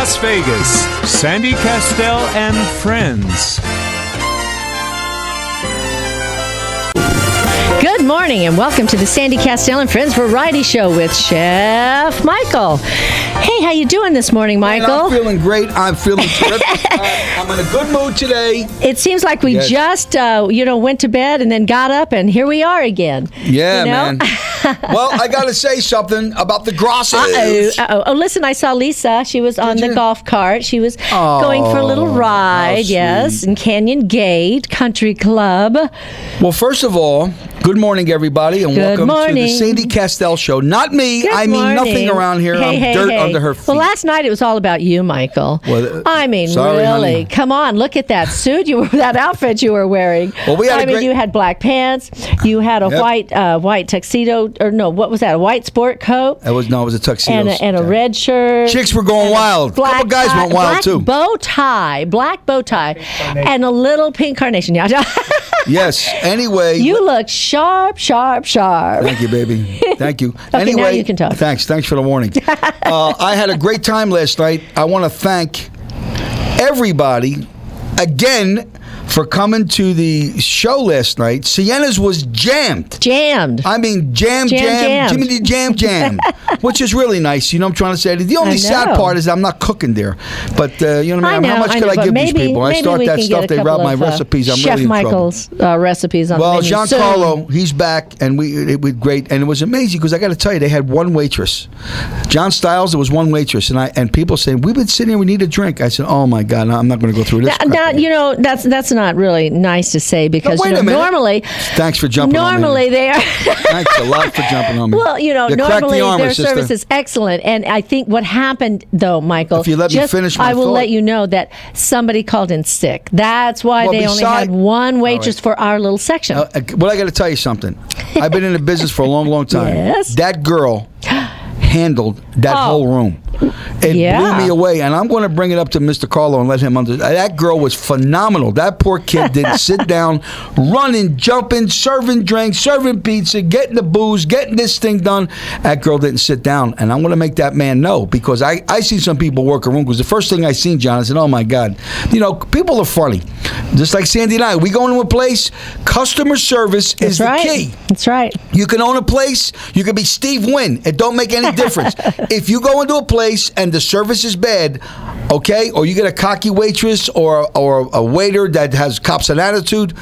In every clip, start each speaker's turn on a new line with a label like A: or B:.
A: Las Vegas, Sandy Kastel and friends.
B: Good morning and welcome to the Sandy Kastel and Friends Variety Show with Chef Michael. Hey, how you doing this morning, Michael?
C: I'm feeling great. I'm feeling terrific. I'm in a good mood today.
B: It seems like we just, went to bed and then got up and here we are again.
C: Yeah, man. Well, I got to say something about the Grosses.
B: Oh, listen, I saw Lisa. She was on the golf cart. She was going for a little ride, yes, in Canyon Gate Country Club.
C: Well, first of all, good morning, everybody, and welcome to the Sandy Kastel Show. Not me.
B: Good
C: I mean
B: morning.
C: Nothing around here. I'm dirt under her feet.
B: Well, last night it was all about you, Michael.
C: Well,
B: I mean,
C: sorry,
B: really.
C: honey.
B: Come on, look at that suit that outfit you were wearing.
C: Well, we had
B: you had black pants. You had a white tuxedo, or no, what was that? A white sport coat.
C: It was a tuxedo.
B: And a red shirt.
C: Chicks were going wild. A couple guys went wild too.
B: Black bow tie, and a little pink carnation.
C: Yes. Anyway,
B: you look sharp.
C: Thank you, baby. Thank you.
B: Okay,
C: anyway,
B: now you can talk.
C: Thanks for the warning. I had a great time last night. I want to thank everybody again for coming to the show last night. Sienna's was jammed. I mean, jammed. Jimmy Jam, which is really nice. You know what I'm trying to say? The only sad part is I'm not cooking there. But, you know what I mean? How much could I give these people? I start that stuff, they rob my recipes. I'm really in trouble.
B: Chef Michael's recipes on the menu.
C: Well, Giancarlo, he's back, and it was great. And it was amazing because I got to tell you, they had one waitress. John Stiles, there was one waitress. And people saying, we've been sitting here, we need a drink. I said, oh, my God, I'm not going to go through this.
B: Now, that's not really nice to say because normally,
C: thanks for jumping on me.
B: They are.
C: Thanks a lot for jumping on me.
B: Well, normally their service is excellent, and I think what happened though, Michael,
C: if you let me finish my
B: I will
C: thought.
B: let you know that somebody called in sick. That's why they only had one waitress for our little section.
C: Well, I got to tell you something. I've been in the business for a long time.
B: Yes.
C: That girl handled that whole room. It blew me away, and I'm going to bring it up to Mr. Carlo and let him understand. That girl was phenomenal. That poor kid didn't sit down, running, jumping, serving drinks, serving pizza, getting the booze, getting this thing done. That girl didn't sit down, and I'm going to make that man know because I see some people work a room because the first thing I seen, John, I said, oh, my God. People are funny. Just like Sandy and I. We go into a place, customer service is the key.
B: That's right.
C: You can own a place. You can be Steve Wynn. It don't make any difference. If you go into a place and the service is bad, okay, or you get a cocky waitress or a waiter that has cops an attitude,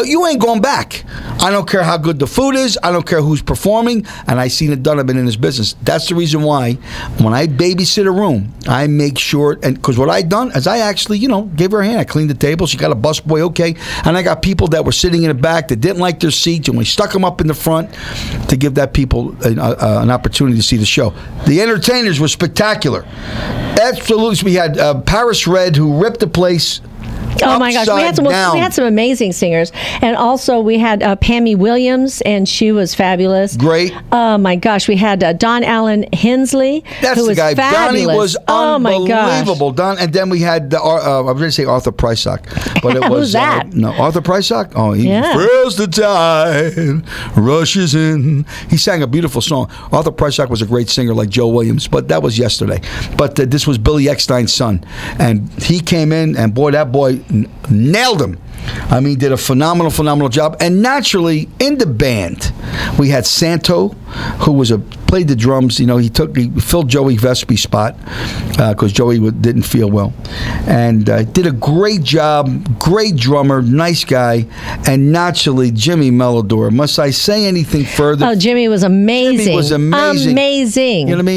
C: you ain't going back. I don't care how good the food is. I don't care who's performing. And I seen it done. I've been in this business. That's the reason why when I babysit a room, I make sure, and because what I done is I actually, gave her a hand. I cleaned the table. She got a busboy, okay. And I got people that were sitting in the back that didn't like their seats, and we stuck them up in the front to give that people an opportunity to see the show. The entertainers were spectacular. Absolutely. We had Paris Red, who ripped the place.
B: Oh my gosh, we had some amazing singers, and also we had Pammy Williams, and she was fabulous.
C: Great.
B: Oh my gosh, we had Don Allen Hensley.
C: That's
B: who
C: the guy.
B: Fabulous.
C: Donnie was unbelievable. Don, and then we had I was going to say Arthur Prysock, but it was
B: who's that?
C: No, Arthur Prysock. Oh, he feels the tide rushes in. He sang a beautiful song. Arthur Prysock was a great singer, like Joe Williams, but that was yesterday. But this was Billy Eckstein's son, and he came in, and boy, that boy nailed him. I mean, did a phenomenal job. And naturally, in the band, we had Santo, who played the drums. He filled Joey Vespe's spot because Joey didn't feel well, and did a great job. Great drummer, nice guy, and naturally, Jimmy Melodor. Must I say anything further?
B: Oh, Jimmy was amazing.
C: Jimmy was amazing.
B: Amazing.
C: You know what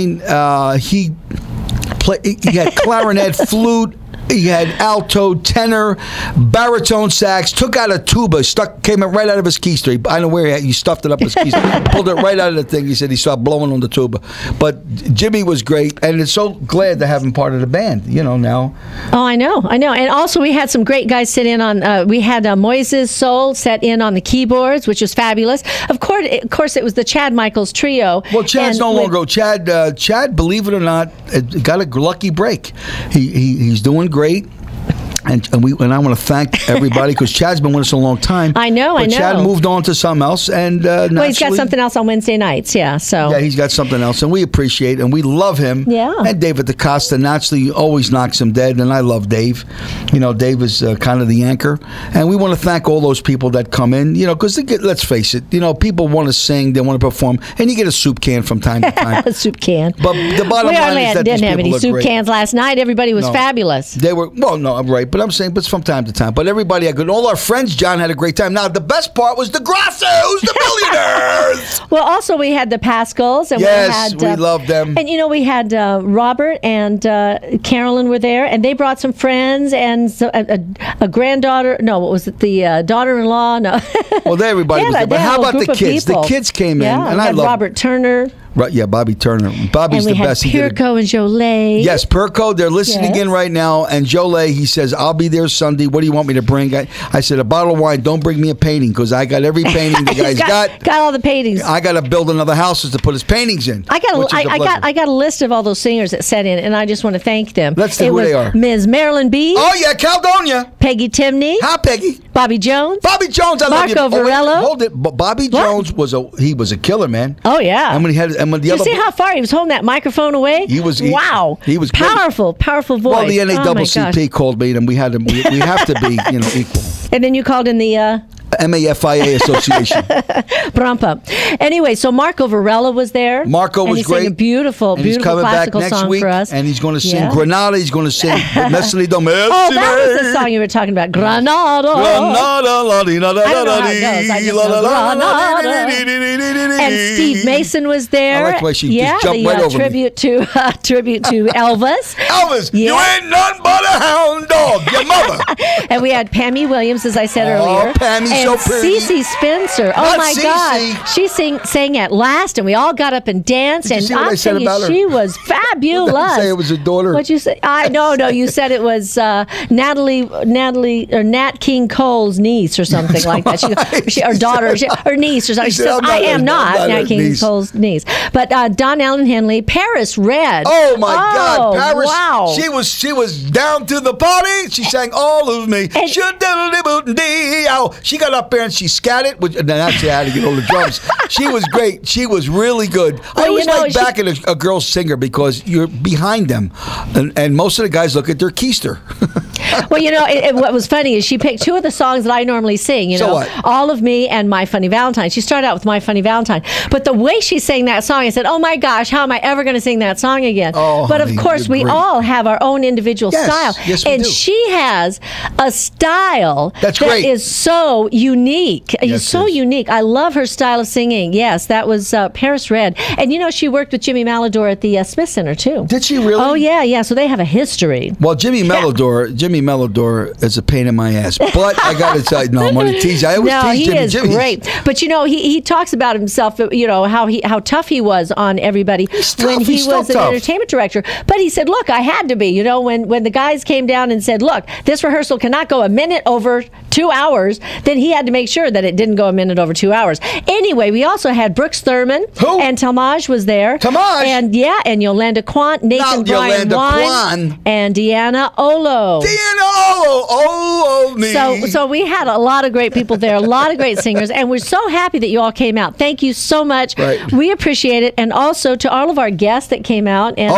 C: I mean? He had clarinet, flute. He had alto, tenor, baritone sax, took out a tuba, came right out of his keister. I don't know where he stuffed it up his keister, pulled it right out of the thing. He said he started blowing on the tuba. But Jimmy was great, and it's so glad to have him part of the band, now.
B: Oh, I know. And also we had some great guys sit in on, we had Moises Soul set in on the keyboards, which was fabulous. Of course, it was the Chad Michaels trio.
C: Well, Chad's no longer. Chad, believe it or not, got a lucky break. He's doing great. And I want to thank everybody because Chad's been with us a long time.
B: I know.
C: But Chad moved on to something else, and
B: well, he's got something else on Wednesday nights. Yeah, so
C: yeah, he's got something else, and we appreciate and we love him.
B: Yeah.
C: And David DaCosta naturally always knocks him dead, and I love Dave. You know, Dave is kind of the anchor, and we want to thank all those people that come in. You know, because let's face it, you know, people want to sing, they want to perform, and you get a soup can from time to time.
B: A soup can.
C: But the bottom line is that
B: didn't have any soup
C: great.
B: cans last night. Everybody was fabulous.
C: They were I'm right, but I'm saying. But from time to time. But everybody had good. All our friends, John, had a great time. Now, the best part was the Grassos, the billionaires.
B: Well, also, we had the Pascals. And
C: we loved them.
B: And, you know, we had Robert and Carolyn were there, and they brought some friends and a granddaughter. No, what was it? The daughter-in-law? No.
C: Well, everybody was there. But how about the kids? The kids came in, and I love
B: Robert Turner.
C: Right, yeah, Bobby Turner. Bobby's the best.
B: And we had Pirco and Jolie.
C: Yes, Pirco, they're listening in right now. And Jolie, he says, I'll be there Sunday. What do you want me to bring? I said, a bottle of wine. Don't bring me a painting because I got every painting the guy's got.
B: Got all the paintings.
C: I got to build another house to put his paintings in.
B: I got a list of all those singers that sent in, and I just want to thank them.
C: Let's see who they are.
B: Ms. Marilyn B.
C: Oh, yeah, Caledonia.
B: Peggy Timney.
C: Hi, Peggy.
B: Bobby Jones.
C: Bobby Jones, I love you.
B: Marco Varello.
C: Hold it. Bobby Jones was a killer, man.
B: Oh, yeah.
C: And when the
B: you see how far he was holding that microphone away?
C: He was
B: powerful voice.
C: Well, the NAACP called me, and we have to be equal.
B: And then you called in the
C: MAFIA Association.
B: Brumpa. Anyway, so Marco Varela was there.
C: Marco was
B: great. Sang a beautiful classical song for us.
C: And he's going to sing Granada. He's going to sing Nestle Domestic.
B: Oh, that was the song you were talking about. Granada.
C: Granada.
B: I don't know how it goes. I just know Granada. And Steve Mason was there.
C: I like the way she just jumped right over
B: tribute to Elvis.
C: Elvis, you ain't nothing but a hound dog, your mother.
B: And we had Pammy Williams, as I said earlier.
C: Oh, Pammy,
B: and
C: so pretty.
B: Cece Spencer. Oh, my God. She sang at last, and we all got up and danced.
C: Did you see what I said about her?
B: She was fabulous.
C: I didn't say it was a daughter.
B: What'd you say? No, you said it was Natalie, or Nat King Cole's niece or something like that. Or daughter, or niece or something. She said, I am not Nat King Cole's niece. But Don Allen Henley, Paris Red.
C: Oh, my God. Paris.
B: Wow.
C: She was down to the party. She sang all of me. She got up there and she scattered. And then actually I had to get all the drums. She was great. She was really good. I always like backing a girl singer because you're behind them. And most of the guys look at their keister.
B: Well, what was funny is she picked two of the songs that I normally sing.
C: So what?
B: All of Me and My Funny Valentine. She started out with My Funny Valentine. But the way she sang that song, I said, oh my gosh, how am I ever going to sing that song again?
C: Oh,
B: but of course, we all have our own individual style.
C: Yes, we
B: and
C: do.
B: she has a style that is so unique.
C: Yes,
B: so unique. I love her style of singing. Yes, that was Paris Red. And she worked with Jimmy Malador at the Smith Center too.
C: Did she really?
B: Oh, yeah. So they have a history.
C: Well, Jimmy Malador is a pain in my ass. But I got to tell you, no, I'm going to tease you. I always tease Jimmy.
B: He is great. But he talks about himself, how tough he was on everybody when he was an entertainment director. But he said, look, I had to be. When the guys came down and said, look, this rehearsal cannot go a minute over 2 hours, then he had to make sure that it didn't go a minute over 2 hours. Anyway, we also had Brooks Thurman.
C: Who?
B: And Tamaj was there.
C: Tamaj?
B: And Yolanda Quant, Nathan Bryan Wine, and Deanna Olo. So we had a lot of great people there, a lot of great singers, and we're so happy that you all came out. Thank you so much.
C: Right.
B: We appreciate it. And also to all of our guests that came out and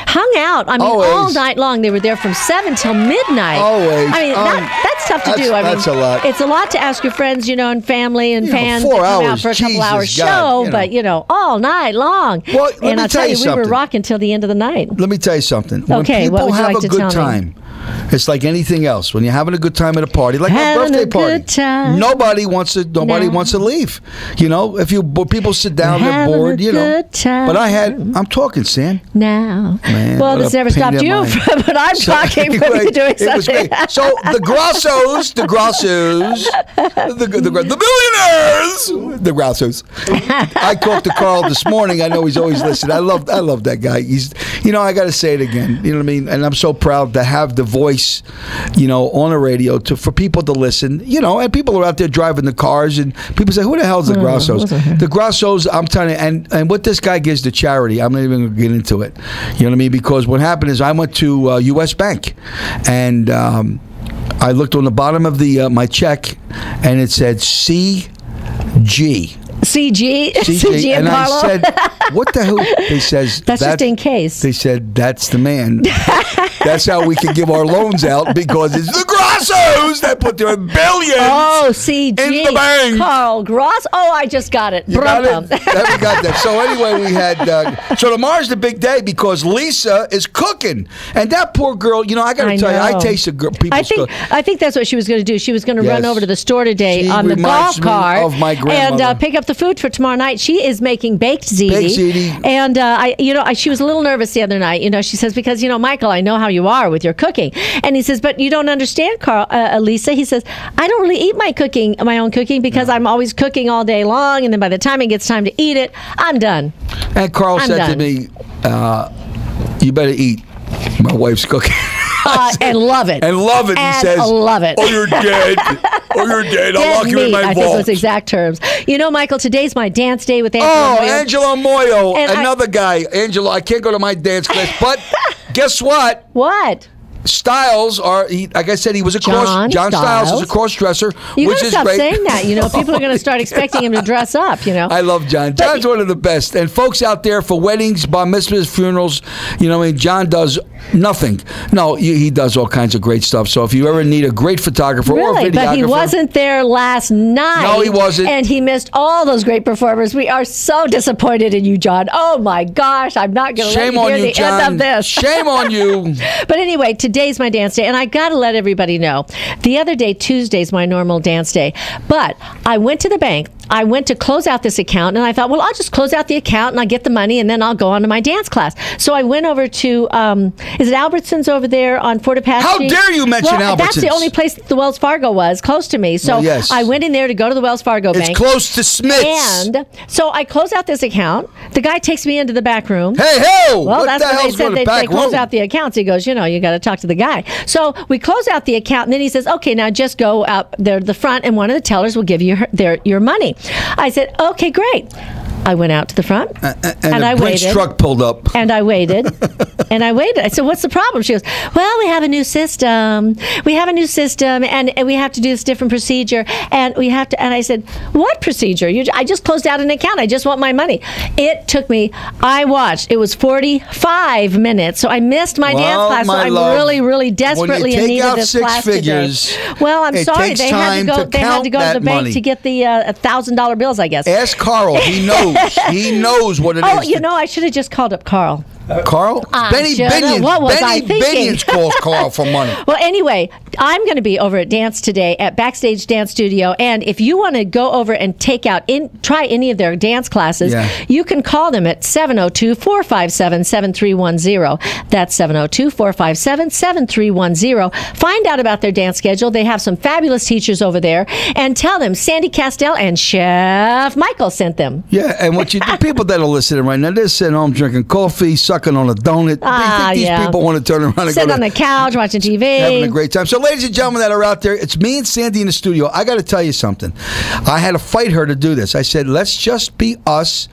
B: hung out. All night long. They were there from 7 till midnight.
C: Always.
B: That's tough to do.
C: That's a lot.
B: It's a lot to ask your friends, and family and fans to come out for a couple hours show, but all night long.
C: Well,
B: and I'll tell you, we were rocking till the end of the night.
C: Let me tell you something. When people
B: what would you
C: have
B: like
C: a
B: to tell
C: good time,
B: me?
C: it's like anything else. When you're having a good time at a party, like a birthday party, nobody wants to leave. If people sit down, they're bored. But I'm talking, Sam.
B: Now,
C: man,
B: well, this never stopped you, but I'm talking from you doing something.
C: So the Grassos, the billionaires, the Grassos. I talked to Carl this morning. I know he's always listening. I love that guy. He's, I got to say it again. You know what I mean? And I'm so proud to have the voice, on the radio for people to listen. And people are out there driving the cars, and people say, "Who the hell's the Grassos?" The Grassos, I'm telling you, and what this guy gives to charity, I'm not even going to get into it. You know what I mean? Because what happened is I went to U.S. Bank, and I looked on the bottom of the my check, and it said CG.
B: CG and
C: Carlo. I said, what the hell? They says,
B: that's just in case.
C: They said, that's the man. That's how we can give our loans out, because it's the Grossos that put their billions
B: CG.
C: in the bank.
B: Carl Gross. Oh, I just got it.
C: You got it? We got that. So anyway, we had, so tomorrow's the big day because Lisa is cooking. And that poor girl, you know, I got to tell you, I taste people's cooking.
B: I think that's what she was going to do. She was going to run over to the store today on the golf cart
C: of my grandmother.
B: And pick up the food for tomorrow night. She is making baked ziti. And she was a little nervous the other night. You know, she says, because, you know, Michael, I know how you are with your cooking. And he says, but you don't understand, Lisa. He says, I don't really eat my own cooking because I'm always cooking all day long, and then by the time it gets time to eat it, I'm done.
C: And Carl said to me, you better eat my wife's cooking.
B: And love it.
C: And love it.
B: And
C: he says,
B: love it.
C: Oh, you're dead. Oh, you're dead. I'll lock you in my vault.
B: I think those exact terms. You know, Michael, today's my dance day with Angelo Moyo.
C: Angelo Moyo. Another guy. Angelo, I can't go to my dance class, but guess what?
B: What?
C: Styles like I said, he was a John Styles is a cross-dresser, which is
B: stop
C: great.
B: saying that. You know, people are going to start expecting him to dress up. You know,
C: I love John. John's one of the best. And folks out there for weddings, bar mitzvahs, funerals, you know, I mean, John does nothing. No, he does all kinds of great stuff. So if you ever need a great photographer or a videographer,
B: but he wasn't there last night.
C: No, he wasn't,
B: and he missed all those great performers. We are so disappointed in you, John. Oh my gosh, I'm not going to let you hear the end of this.
C: Shame on you.
B: But anyway, today's my dance day, and I got to let everybody know. The other day, Tuesday's my normal dance day, but I went to the bank. I went to close out this account, and I thought, well, I'll just close out the account, and I'll get the money, and then I'll go on to my dance class. So I went over to, is it Albertsons over there on Fort Apache?
C: How dare you mention Albertsons?
B: That's the only place that the Wells Fargo was, close to me. So I went in there to go to the Wells Fargo bank.
C: It's close to Smith's.
B: And so I close out this account. The guy takes me into the back room.
C: Hey,
B: well, that's what they said. They close out the accounts. He goes, you know, you got to talk to the guy. So we close out the account, and then he says, okay, now just go out there to the front, and one of the tellers will give you your money. I said, okay, great. I went out to the front and I waited.
C: Truck pulled up.
B: And I waited. I said, what's the problem? She goes, well, we have a new system. And we have to do this different procedure. And we have to. And I said, what procedure? I just closed out an account. I just want my money. It took me, I watched. It was 45 minutes. So I missed my dance class. So I'm really, really desperately in need of this class today. Well, I'm sorry. They had to go to the bank to get the $1,000 bills, I guess.
C: Ask Carl. He knows. He knows what it is.
B: Oh, you know, I should have just called up Carl.
C: Carl? Benny Binions.
B: What was I thinking?
C: Binions calls Carl for money.
B: Well, anyway, I'm going to be over at Dance today at Backstage Dance Studio, and if you want to go over and try any of their dance classes, you can call them at 702-457-7310. That's 702-457-7310. Find out about their dance schedule. They have some fabulous teachers over there, and tell them Sandy Kastel and Chef Michael sent them.
C: Yeah, and the people that are listening right now, they're sitting home drinking coffee, sucking on a donut. They think these people want to turn around and
B: sit on the couch watching TV,
C: having a great time. So, ladies and gentlemen that are out there, it's me and Sandy in the studio. I got to tell you something. I had to fight her to do this. I said, let's just be us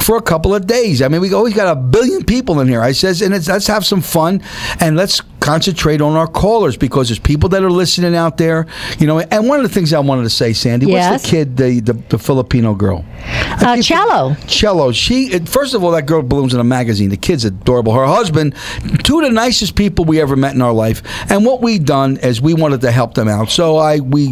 C: for a couple of days. I mean, we always got 1 billion people in here. I says, and let's have some fun and let's concentrate on our callers because there's people that are listening out there. You know, and one of the things I wanted to say, Sandy, what's the kid, the Filipino girl?
B: Cello.
C: She, first of all, that girl blooms in a magazine. The kid's adorable. Her husband, two of the nicest people we ever met in our life. And what we done is we wanted to help them out. So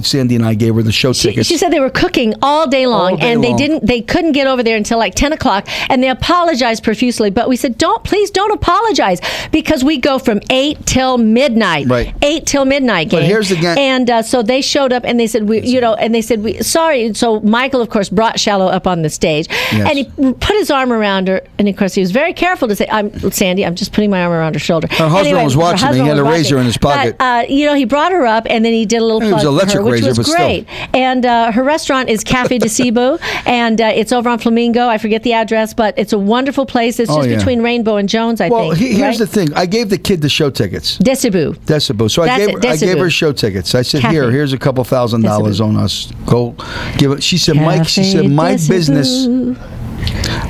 C: Sandy and I gave her the show tickets.
B: She said they were cooking all day long, they couldn't get over there until like 10 o'clock, and they apologized profusely. But we said, please don't apologize, because we go from 8 till midnight.
C: Right.
B: 8 till midnight, gang.
C: But here's the gang.
B: And so they showed up, and they said, sorry. So Michael, of course, brought Shallow up on the stage, and he put his arm around her, and of course he was very careful to say, Sandy, I'm just putting my arm around her shoulder.
C: Her husband was watching me. He had a razor in his pocket.
B: But, he brought her up, and then he did a little plug for her, which was great. And her restaurant is Cafe de Cebu, and it's over on Flamingo. I forget the address, but it's a wonderful place. It's just between Rainbow and Jones, I think.
C: Well, here's the thing. I gave the kid the show tickets.
B: De Cebu.
C: So I gave her show tickets. I said, here's a couple $1,000 on us. Go give it. She said, Mike, my business.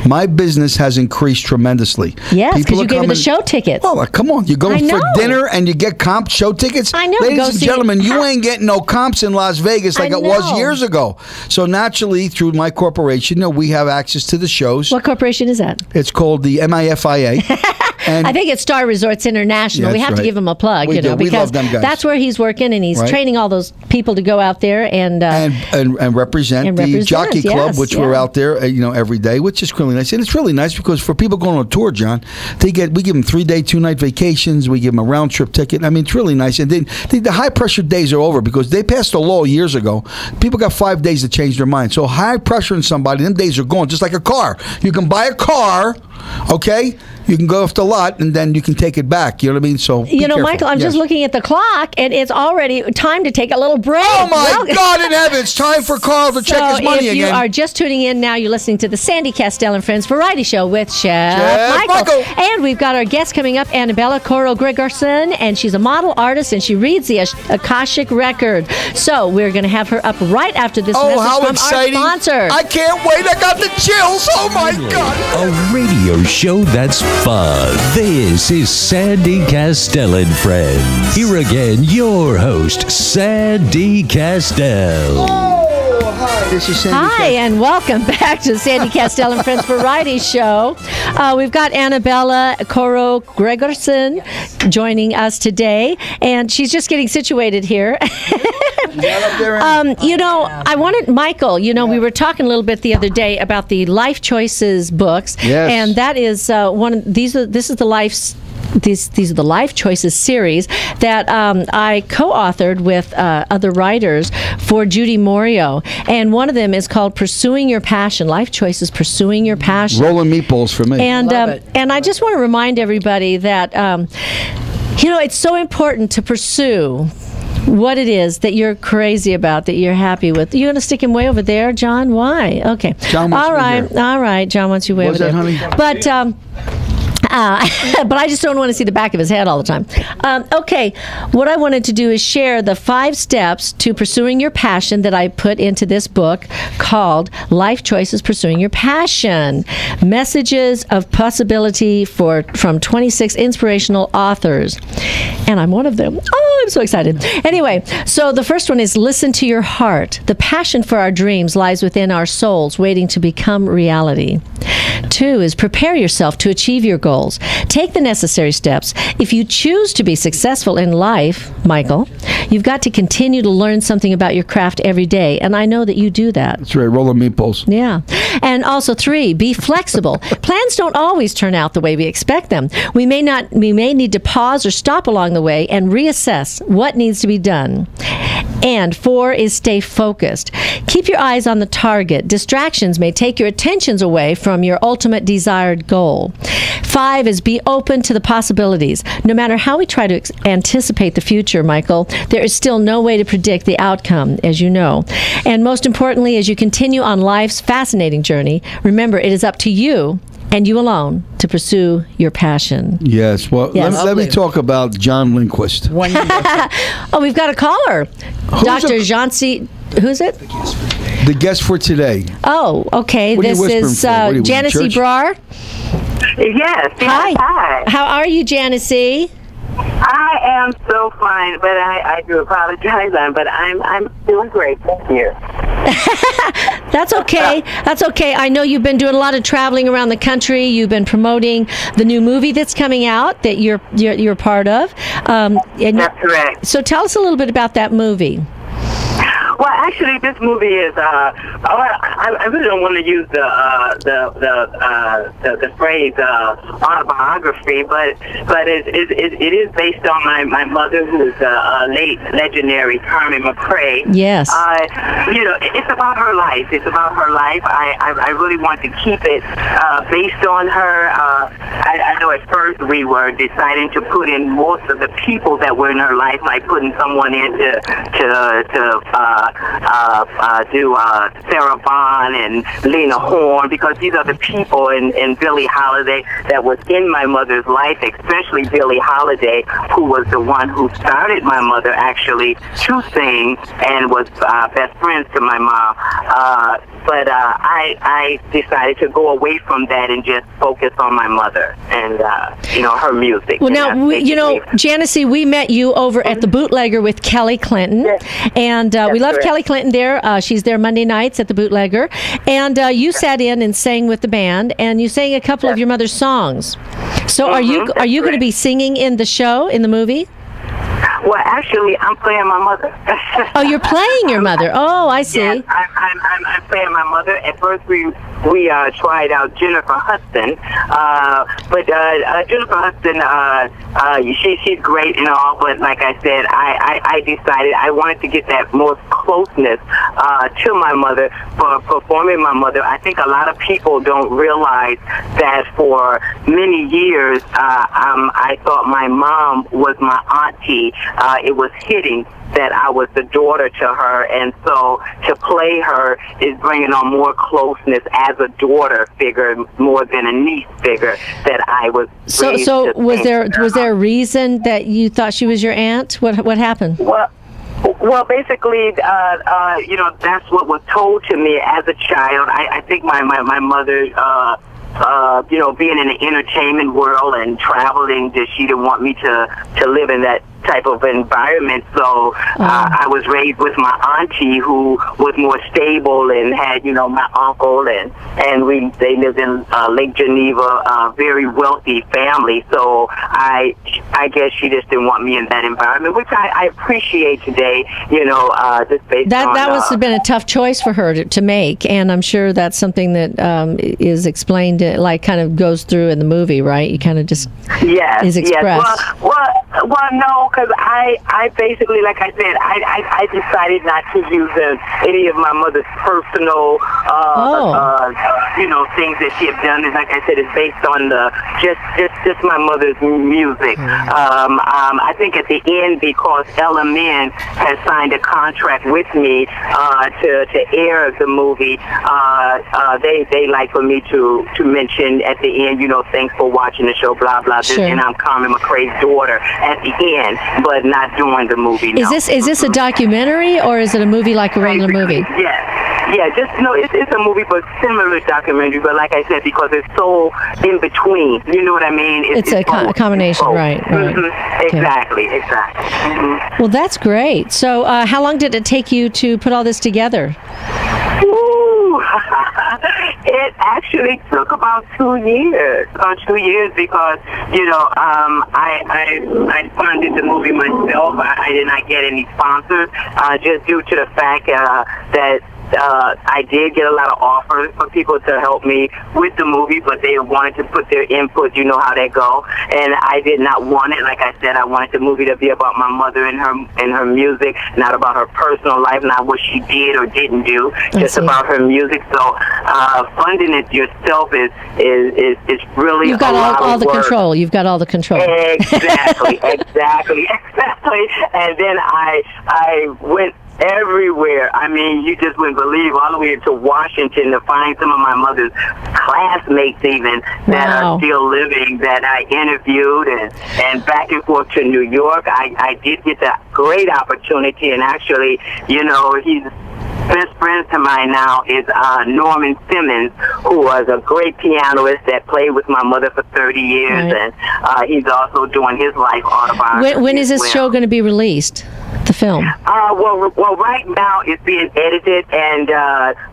C: my business has increased tremendously.
B: Yes, because you gave me the show tickets.
C: Oh, come on. You go for dinner and you get comp show tickets?
B: I know.
C: Ladies and gentlemen, you ain't getting no comps in Las Vegas like it was years ago. So naturally, through my corporation, we have access to the shows.
B: What corporation is that?
C: It's called the MIFIA. And
B: I think it's Star Resorts International. We have to give him a plug, because
C: we love them guys.
B: That's where he's working, and he's training all those people to go out there and
C: represent the Jockey Club, which we're out there, every day, which is really nice. And it's really nice because for people going on a tour, John, we give them 3-day, 2-night vacations. We give them a round trip ticket. I mean, it's really nice. And then the high pressure days are over because they passed a law years ago. People got 5 days to change their mind. So high pressuring somebody, them days are gone. Just like a car, you can buy a car, okay. You can go off the lot and then you can take it back. You know what I mean? So
B: Michael, I'm just looking at the clock and it's already time to take a little break.
C: Oh my God in heaven! It's time for Carl to check his money again.
B: If you are just tuning in now, you're listening to the Sandy Kastel and Friends Variety Show with Chef Michael. And we've got our guest coming up, Annabella Coro Gregerson, and she's a model artist and she reads the Akashic Record. So we're going to have her up right after this message from
C: exciting.
B: Our sponsor.
C: I can't wait! I got the chills! Oh my God!
D: A radio show that's fun. This is Sandy Kastel and Friends. Here again, your host, Sandy Kastel.
C: Hi, this is Sandy.
B: Hi, and welcome back to Sandy Kastel and Friends Variety Show. We've got Annabella Coro Gregerson joining us today, and she's just getting situated here. I wanted Michael. We were talking a little bit the other day about the Life Choices books, and that is one of these. This is the Life's. These are the Life Choices series that I co-authored with other writers for Judy Morio, and one of them is called Pursuing Your Passion. Life Choices, Pursuing Your Passion.
C: Rolling meatballs for me.
B: And and I just want to remind everybody that it's so important to pursue what it is that you're crazy about, that you're happy with. You're going to stick him way over there, John? Why? Okay.
C: John wants
B: all right. John wants you way over there.
C: Honey?
B: But but I just don't want to see the back of his head all the time. Okay, what I wanted to do is share the 5 steps to pursuing your passion that I put into this book called Life Choices Pursuing Your Passion. Messages of possibility from 26 inspirational authors. And I'm one of them. Oh, I'm so excited. Anyway, so the first one is listen to your heart. The passion for our dreams lies within our souls, waiting to become reality. 2 is prepare yourself to achieve your goals. Take the necessary steps. If you choose to be successful in life, Michael, you've got to continue to learn something about your craft every day, and I know that you do that.
C: That's right, rolling meatballs.
B: Yeah. And also 3, be flexible. Plans don't always turn out the way we expect them. We may need to pause or stop along the way and reassess what needs to be done. And 4 is stay focused. Keep your eyes on the target. Distractions may take your attentions away from your ultimate desired goal. 5 is be open to the possibilities. No matter how we try to anticipate the future, Michael, there is still no way to predict the outcome, as you know. And most importantly, as you continue on life's fascinating journey, remember it is up to you and you alone to pursue your passion.
C: Yes. Well, let me talk about John Lindquist.
B: Oh, we've got a caller. Dr. Jancy. Who's it?
C: The guest for today.
B: Oh, okay. This is Janice Brar.
E: Yes.
B: Hi. How are you, Janice?
E: I am so fine, but I do apologize, but I'm doing great. Thank you.
B: That's okay. That's okay. I know you've been doing a lot of traveling around the country. You've been promoting the new movie that's coming out that you're part of.
E: That's correct.
B: So tell us a little bit about that movie.
E: Well, actually, this movie is. I really don't want to use the phrase autobiography, but it is based on my mother, who's late legendary Carmen McRae.
B: Yes.
E: It's about her life. It's about her life. I really want to keep it based on her. I know at first we were deciding to put in most of the people that were in her life, like putting someone in to do Sarah Vaughan and Lena Horne, because these are the people in Billie Holiday that was in my mother's life, especially Billie Holiday, who was the one who started my mother actually to sing and was best friends to my mom. but I decided to go away from that and just focus on my mother and her music.
B: Well, now Janice, we met you over at the Bootlegger with Kelly Clinton, and we love Kelly Clinton there. She's there Monday nights at the Bootlegger, and you sat in and sang with the band, and you sang a couple of your mother's songs. So are you going to be singing in the show, in the movie?
E: Well, actually, I'm playing my mother.
B: Oh, you're playing your mother. Oh, I see.
E: Yes, I'm playing my mother. At first, we tried out Jennifer Hudson, but Jennifer Hudson, she's great and all, but like I said, I decided I wanted to get that more closeness to my mother for performing my mother. I think a lot of people don't realize that for many years, I thought my mom was my auntie. It was hitting that I was the daughter to her, and so to play her is bringing on more closeness as a daughter figure more than a niece figure that I was.
B: So was there a reason that you thought she was your aunt? What happened?
E: Well, basically, that's what was told to me as a child. I think my mother, being in the entertainment world and traveling, that she didn't want me to live in that type of environment. So I was raised with my auntie, who was more stable and had, my uncle, and they lived in Lake Geneva, a very wealthy family. So I guess she just didn't want me in that environment, which I appreciate today. Just based on
B: that must have been a tough choice for her to make, and I'm sure that's something that is explained, like kind of goes through in the movie, right? You kind of just is expressed.
E: Yes. Well, no, because I basically, like I said, I decided not to use any of my mother's personal, things that she had done. And like I said, it's based on just my mother's music. I think at the end, because Ella Min has signed a contract with me to air the movie, they like for me to mention at the end, thanks for watching the show, blah blah.
B: Sure.
E: And I'm Carmen McRae's daughter at the end, but not during the movie. No.
B: Is this a documentary, or is it a movie like a regular movie?
E: Yeah, it's a movie, but similar documentary. But like I said, because it's so in between, you know what I mean?
B: It's a combination, right?
E: Mm-hmm. Exactly. Mm-hmm.
B: Well, that's great. So, how long did it take you to put all this together?
E: Ooh, it actually took about 2 years. Because I funded the movie myself. I did not get any sponsors, just due to the fact that I did get a lot of offers for people to help me with the movie, but they wanted to put their input. You know how they go, and I did not want it. Like I said, I wanted the movie to be about my mother and her music, not about her personal life, not what she did or didn't do, just about her music. So funding it yourself is really
B: you've got
E: a lot
B: all
E: of
B: the
E: work.
B: control. You've got all the control.
E: Exactly. And then I went everywhere. I mean, you just wouldn't believe, all the way to Washington to find some of my mother's classmates even that are still living, that I interviewed, and back and forth to New York. I did get that great opportunity, and actually, he's best friend to mine now is Norman Simmons, who was a great pianist that played with my mother for 30 years,
B: right.
E: And he's also doing his life autobiography.
B: When is this show going to be released? The film?
E: Well, right now it's being edited, and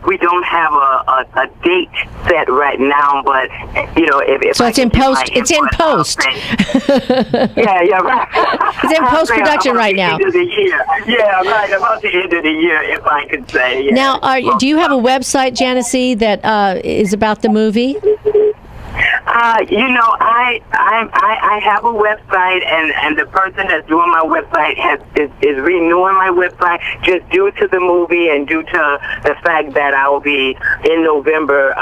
E: we don't have a date set right now. But if
B: so, it's in post. It's in post.
E: Yeah, right.
B: It's in post production right now.
E: End of the year. Yeah, right. About the end of the year, if I could say. Yeah.
B: Now, do you have a website, Janice, that is about the movie?
E: I have a website, and the person that's doing my website is renewing my website just due to the movie and due to the fact that I will be in November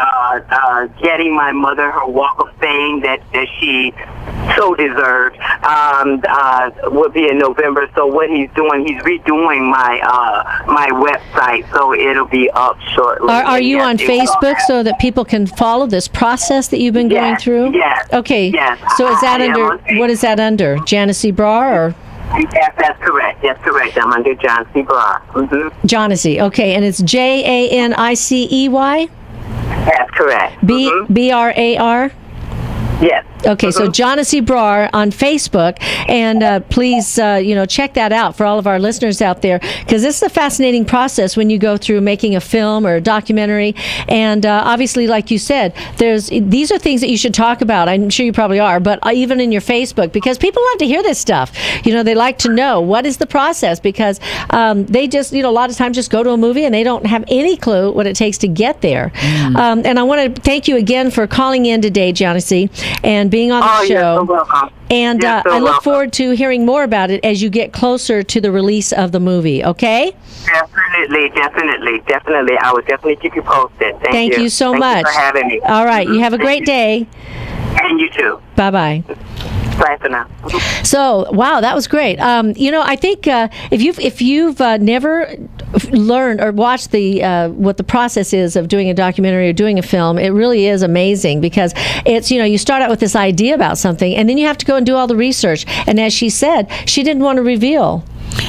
E: getting my mother her Walk of Fame that she so deserved. Will be in November. So what he's doing, he's redoing my website, so it'll be up shortly.
B: Are you on Facebook so that people can follow this process that you've been going through?
E: Yes.
B: Okay.
E: Yes.
B: So is that under, what is that under? Janice Brar or?
E: Yes, that's correct. That's correct. I'm under John C. Barr. Mm-hmm.
B: Johnny. Okay, and it's JANICEY?
E: That's correct.
B: BRAR?
E: Yes.
B: Okay, so Johnny Brar on Facebook, and please, check that out for all of our listeners out there, because this is a fascinating process when you go through making a film or a documentary, and obviously, like you said, these are things that you should talk about. I'm sure you probably are, but even in your Facebook, because people love to hear this stuff. They like to know what is the process, because they just, a lot of times just go to a movie and they don't have any clue what it takes to get there. And I want to thank you again for calling in today, Johnny, and being on the show.
E: You're so welcome.
B: And I look forward to hearing more about it as you get closer to the release of the movie, okay?
E: Definitely. I will definitely keep you posted. Thank you.
B: You so much.
E: Thank you for having me.
B: All right. You have a great day.
E: And you too.
B: Bye-bye.
E: Bye for now.
B: So, wow, that was great. I think if you've never learned or watched what the process is of doing a documentary or doing a film, it really is amazing, because it's, you start out with this idea about something, and then you have to go and do all the research. And as she said, she didn't want to reveal.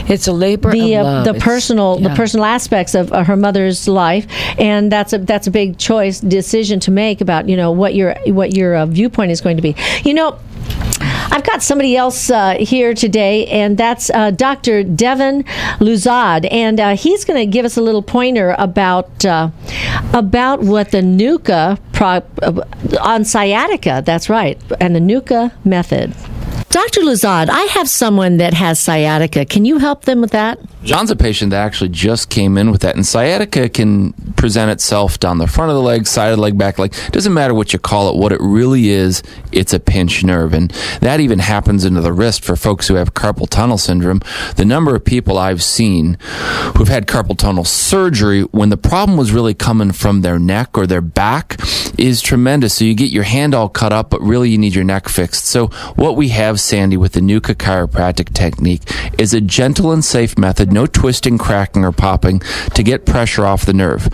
F: It's a labor of love.
B: The personal aspects of her mother's life, and that's a big decision to make about what your viewpoint is going to be. I've got somebody else here today, and that's Dr. Devin Luzad, and he's going to give us a little pointer about what the NUCA on sciatica. That's right, and the NUCA method. Dr. Luzad, I have someone that has sciatica. Can you help them with that?
G: John's a patient that actually just came in with that, and sciatica can present itself down the front of the leg, side of the leg, back leg. It doesn't matter what you call it. What it really is, it's a pinched nerve, and that even happens into the wrist for folks who have carpal tunnel syndrome. The number of people I've seen who've had carpal tunnel surgery when the problem was really coming from their neck or their back is tremendous. So you get your hand all cut up, but really you need your neck fixed. So what we have, Sandy, with the NUCA chiropractic technique is a gentle and safe method, no twisting, cracking, or popping, to get pressure off the nerve.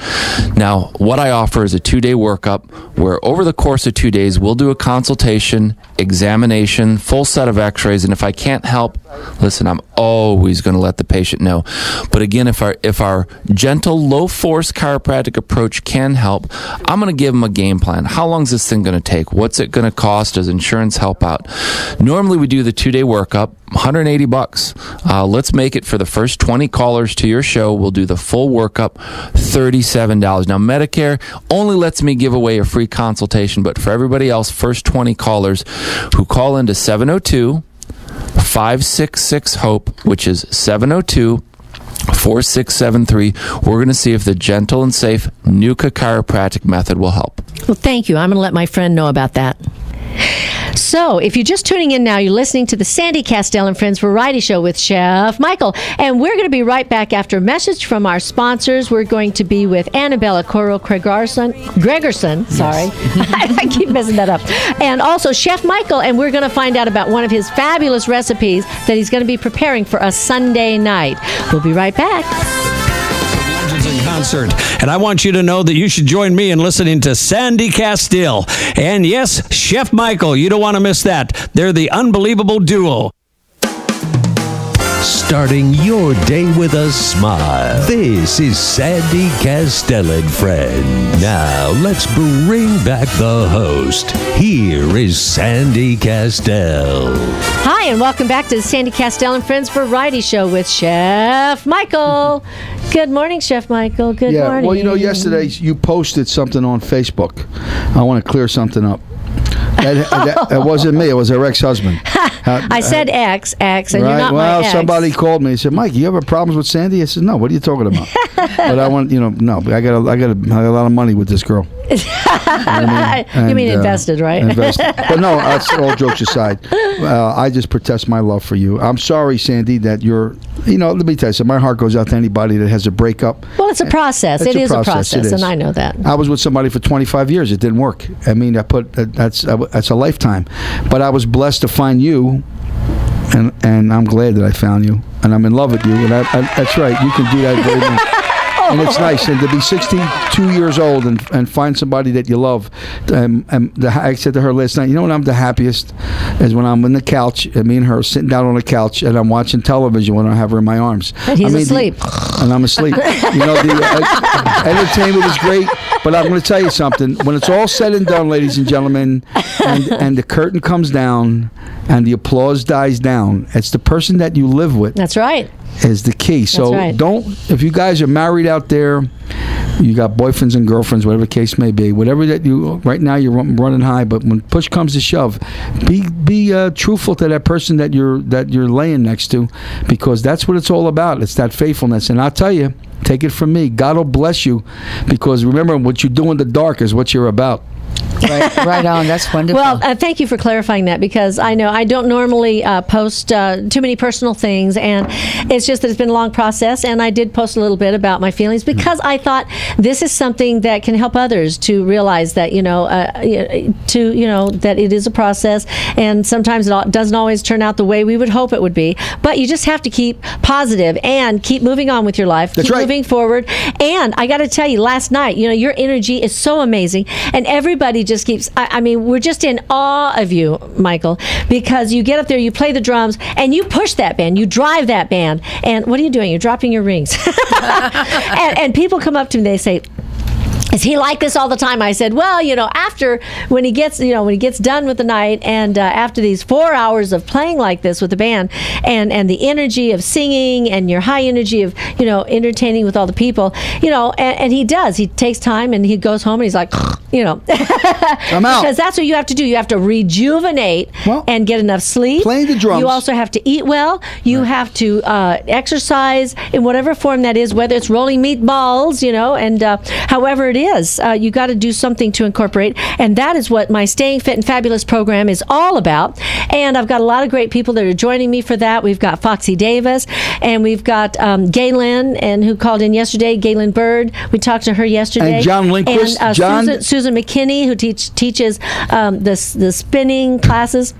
G: Now, what I offer is a 2-day workup where over the course of 2 days, we'll do a consultation, examination, full set of x-rays, and if I can't help, listen, I'm always going to let the patient know. But again, if our gentle, low-force chiropractic approach can help, I'm going to give them a game plan. How long is this thing going to take? What's it going to cost? Does insurance help out? Normally, we do the 2-day workup, $180. Let's make it for the first 20 callers to your show. We'll do the full workup, $37. Now, Medicare only lets me give away a free consultation, but for everybody else, first 20 callers who call into 702-566-HOPE, which is 702-4673. We're going to see if the gentle and safe NUCA chiropractic method will help.
B: Well, thank you. I'm going to let my friend know about that. So, if you're just tuning in now, you're listening to the Sandy Kastel and Friends Variety Show with Chef Michael. And we're going to be right back after a message from our sponsors. We're going to be with Annabella Gregerson. Sorry. Yes. I keep messing that up. And also Chef Michael, and we're going to find out about one of his fabulous recipes that he's going to be preparing for a Sunday night. We'll be right back.
H: Concert. And I want you to know that you should join me in listening to Sandy Kastel. And yes, Chef Michael, you don't want to miss that. They're the unbelievable duo.
D: Starting your day with a smile. This is Sandy Kastel and Friends. Now, let's bring back the host. Here is Sandy Kastel.
B: Hi, and welcome back to the Sandy Kastel and Friends Variety Show with Chef Michael. Good morning, Chef Michael. Good morning.
C: Well, yesterday you posted something on Facebook. I want to clear something up. That wasn't me. It was her ex-husband.
B: I said ex, and you're not my ex.
C: Well, somebody called me and said, "Mike, you have problems with Sandy?" I said, "No. What are you talking about?" But I want, no. I got a lot of money with this girl.
B: You mean invested, right?
C: Invested. But no, that's all jokes aside. I just protest my love for you. I'm sorry, Sandy, that you're. Let me tell you something. My heart goes out to anybody that has a breakup.
B: Well, it's a process. It is a process, and I know that.
C: I was with somebody for 25 years. It didn't work. I mean, that's a lifetime. But I was blessed to find you, and I'm glad that I found you, and I'm in love with you. And that's right. You can do that very much. And it's nice. And to be 62 years old and find somebody that you love. I said to her last night, you know when I'm the happiest is when I'm on the couch, and me and her are sitting down on the couch, and I'm watching television when I have her in my arms.
B: And he's asleep.
C: And I'm asleep. You know, the entertainment is great, but I'm going to tell you something. When it's all said and done, ladies and gentlemen, and the curtain comes down and the applause dies down, it's the person that you live with.
B: That's right.
C: Is the key. So
B: right.
C: don't, if you guys are married out there, you got boyfriends and girlfriends, whatever the case may be, whatever that you, right now you're running high, but when push comes to shove, be truthful to that person that you're laying next to, because that's what it's all about. It's that faithfulness. And I'll tell you, take it from me, God will bless you, because remember, what you do in the dark is what you're about.
F: Right on. That's wonderful.
B: Well, thank you for clarifying that, because I know I don't normally post too many personal things, and it's just that it's been a long process, and I did post a little bit about my feelings because I thought this is something that can help others to realize that, that it is a process, and sometimes it doesn't always turn out the way we would hope it would be, but you just have to keep positive and keep moving on with your life.
C: That's
B: keep
C: right.
B: moving forward. And I got to tell you, last night, your energy is so amazing, and everybody just keeps, we're just in awe of you, Michael, because you get up there, you play the drums, and you push that band, you drive that band, and what are you doing? You're dropping your rings. and people come up to me, they say, is he like this all the time? I said, well, after when he gets done with the night, and after these 4 hours of playing like this with the band, and the energy of singing and your high energy of entertaining with all the people, and he takes time and he goes home and he's like,
C: I'm out.
B: Because that's what you have to do. You have to rejuvenate and get enough sleep.
C: Playing the drums.
B: You also have to eat well. You have to exercise in whatever form that is, whether it's rolling meatballs, and however it is. You got to do something to incorporate, and that is what my Staying Fit and Fabulous program is all about. And I've got a lot of great people that are joining me for that. We've got Foxy Davis, and we've got Galen, and who called in yesterday, Galen Bird. We talked to her yesterday.
C: And John Lindquist.
B: And Susan McKinney, who teaches the spinning classes.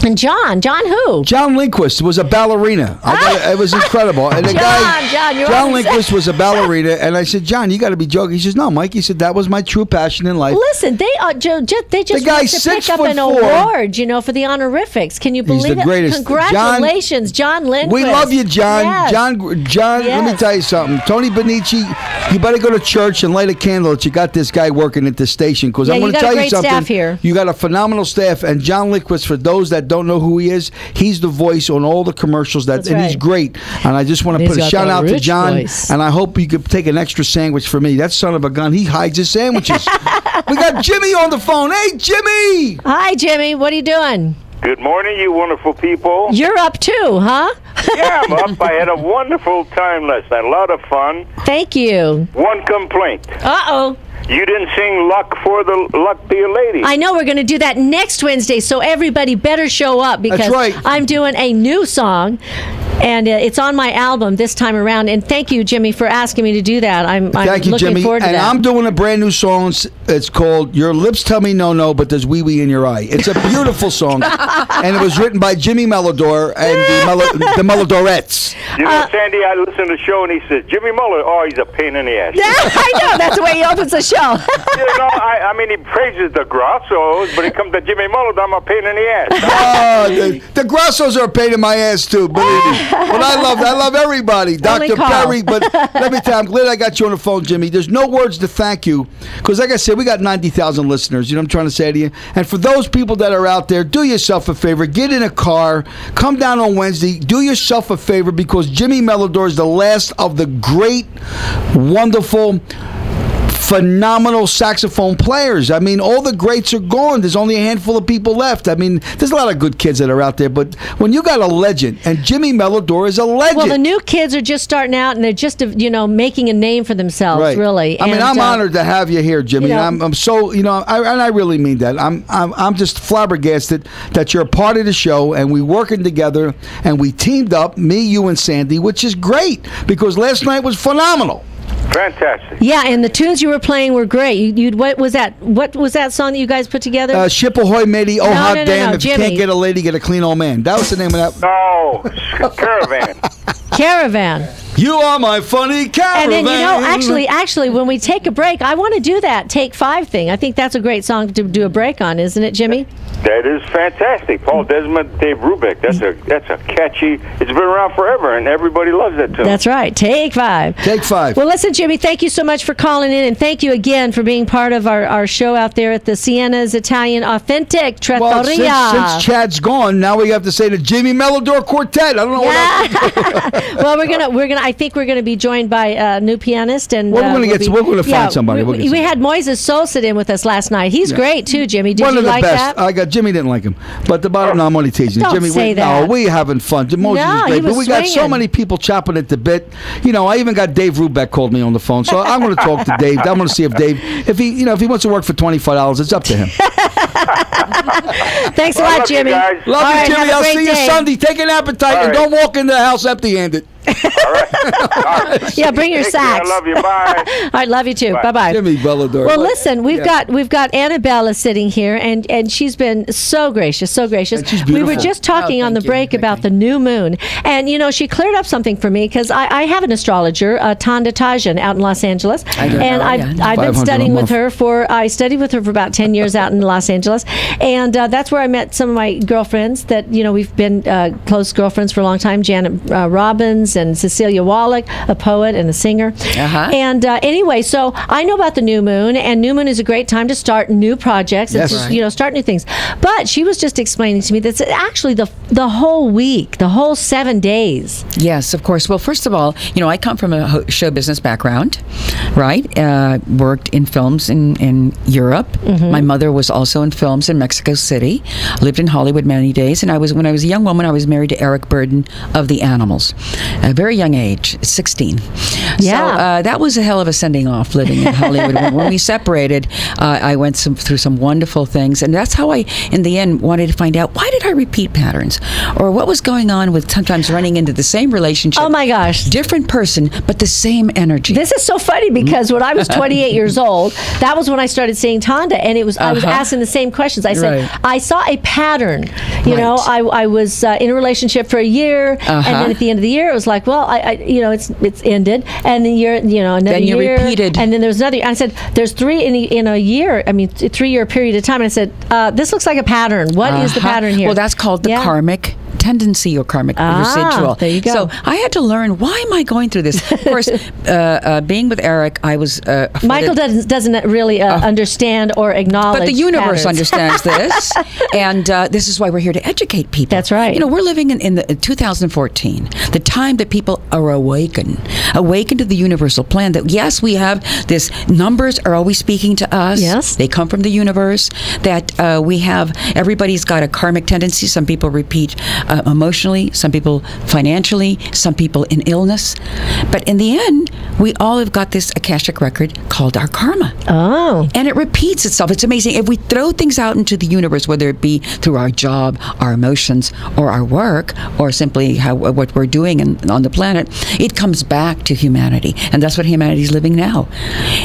B: And John who?
C: John Lindquist was a ballerina. It was incredible. And John Lindquist was a ballerina, and I said, John, you got to be joking. He says, no, Mike. He said, that was my true passion in life.
B: Listen, they just want to pick up an award, for the honorifics. Can you believe
C: He's the greatest.
B: Congratulations, John Lindquist.
C: We love you, John.
B: Yes.
C: John.
B: Yes.
C: Let me tell you something. Tony Benici, you better go to church and light a candle that you got this guy working at this station, because I'm going to tell you something.
B: Staff here.
C: You got a phenomenal staff, and John Lindquist, for those that don't know who he is, he's the voice on all the commercials. And he's great. And I just want to put a shout out to John.
B: Voice.
C: And I hope you could take an extra sandwich for me. That son of a gun, he hides his sandwiches. We got Jimmy on the phone. Hey, Jimmy.
B: Hi, Jimmy. What are you doing?
I: Good morning, you wonderful people.
B: You're up too, huh?
I: Yeah, I'm up. I had a wonderful time last night. A lot of fun.
B: Thank you.
I: One complaint.
B: Uh-oh.
I: You didn't sing Luck to Your Lady.
B: I know we're going to do that next Wednesday, so everybody better show up, because
C: That's right.
B: I'm doing a new song, and it's on my album this time around. And thank you, Jimmy, for asking me to do that. I'm looking
C: Jimmy.
B: forward to
C: and
B: that.
C: I'm doing a brand new song. It's called Your Lips Tell Me No No, But There's Wee Wee in Your Eye. It's a beautiful song, and it was written by Jimmy Melodor and the Melodorettes.
I: Sandy, I listened to the show, and he says, Jimmy Muller, he's a pain in the ass.
B: I know. That's the way he opens the show.
I: He praises the Grossos, but it comes to Jimmy Muller, I'm a pain in the ass.
C: The Grossos are a pain in my ass, too, believe me. But I love everybody. Dr. Perry, but let me tell you, I'm glad I got you on the phone, Jimmy. There's no words to thank you, because like I said, we got 90,000 listeners. You know what I'm trying to say to you? And for those people that are out there, do yourself a favor. Get in a car. Come down on Wednesday. Do yourself a favor, because Jimmy Melodor is the last of the great, wonderful, phenomenal saxophone players. All the greats are gone. There's only a handful of people left. There's a lot of good kids that are out there, but when you got a legend, and Jimmy Melodor is a legend.
B: Well, the new kids are just starting out, and they're just, making a name for themselves,
C: right.
B: really.
C: I'm honored to have you here, Jimmy. I'm so, and I really mean that. I'm just flabbergasted that you're a part of the show, and we're working together, and we teamed up, me, you, and Sandy, which is great, because last night was phenomenal.
I: Fantastic.
B: Yeah, and the tunes you were playing were great. What was that? What was that song that you guys put together?
C: Ship Ahoy, matey. Oh, hot damn. If
B: Jimmy.
C: you can't get a lady, get a clean old man. That was the name of that.
I: No, Caravan.
B: Caravan.
C: You are my funny caravan.
B: And then, actually, when we take a break, I want to do that Take 5 thing. I think that's a great song to do a break on, isn't it, Jimmy?
I: That is fantastic. Paul Desmond, Dave Brubeck. That's a catchy. It's been around forever, and everybody loves that tune.
B: That's right. Take 5.
C: Take 5.
B: Well, listen, Jimmy, thank you so much for calling in, and thank you again for being part of our show out there at the Sienna's Italian Authentic Trattoria.
C: Well, since Chad's gone, now we have to say the Jimmy Melodor Quartet. I don't know what else.
B: Well, I think we're gonna be joined by a new pianist, and
C: we're gonna find somebody.
B: We had Moises Sol sit in with us last night. He's great too, Jimmy. Did
C: One
B: you
C: of the
B: like
C: best.
B: that?
C: Jimmy didn't like him, but the bottom line, I'm only teasing.
B: Don't
C: Jimmy,
B: say that.
C: No, we having fun. Moses is great, but we got so many people chopping at the bit. I even got Dave Brubeck called me on the phone, so I'm going to talk to Dave. I'm going to see if Dave, if he wants to work for $25, it's up to him.
B: Thanks a lot, Jimmy.
C: Love you, Jimmy. I'll see you Sunday. Take an appetite and don't walk into the house empty-handed.
I: All right.
B: Yeah, bring your sacks.
I: I love you. Bye.
B: All right, love you too. Bye.
C: Jimmy Bellador.
B: Well, listen, we've got Annabella sitting here, and she's been so gracious, so gracious.
C: And she's beautiful.
B: We were just talking on the break about the new moon, and she cleared up something for me because I have an astrologer, Tanda Tajan, out in Los Angeles, and I've been studying with her I studied with her for about 10 years out in Los Angeles, and that's where I met some of my girlfriends that we've been close girlfriends for a long time. Janet Robbins and Cecilia Wallach, a poet and a singer. And anyway, so I know about the new moon, and new moon is a great time to start new projects and start new things. But she was just explaining to me that it's actually the whole week, the whole 7 days.
F: Yes, of course. Well, first of all, I come from a show business background, right? Worked in films in Europe. My mother was also in films in Mexico City. Lived in Hollywood many days, and when I was a young woman, I was married to Eric Burden of the Animals. At a very young age, 16.
B: Yeah.
F: So that was a hell of a sending off living in Hollywood. When we separated, I went through some wonderful things, and that's how I, in the end, wanted to find out why did I repeat patterns, or what was going on with sometimes running into the same relationship.
B: Oh my gosh.
F: Different person, but the same energy.
B: This is so funny because when I was 28 years old, that was when I started seeing Tanda, and I was asking the same questions. I said, I saw a pattern. I was in a relationship for a year, and then at the end of the year, it was like, well, it's ended, and then another
F: then you
B: year,
F: repeated,
B: and then there's another. I said, there's 3 in a year. I mean, 3-year period of time. And I said, this looks like a pattern. What is the pattern here?
F: Well, that's called the karmic tendency or karmic residual.
B: There you go.
F: So I had to learn, why am I going through this? Of course, being with Eric, I was
B: Michael doesn't really understand or acknowledge,
F: but the universe
B: patterns.
F: understands this, and this is why we're here to educate people.
B: That's right.
F: We're living in 2014, the time that people are awakened to the universal plan. That yes, we have this. Numbers are always speaking to us.
B: Yes,
F: they come from the universe. That we have. Everybody's got a karmic tendency. Some people repeat emotionally, some people financially, some people in illness. But in the end, we all have got this Akashic record called our karma.
B: Oh.
F: And it repeats itself. It's amazing. If we throw things out into the universe, whether it be through our job, our emotions, or our work, or simply what we're doing on the planet, it comes back to humanity. And that's what humanity is living now.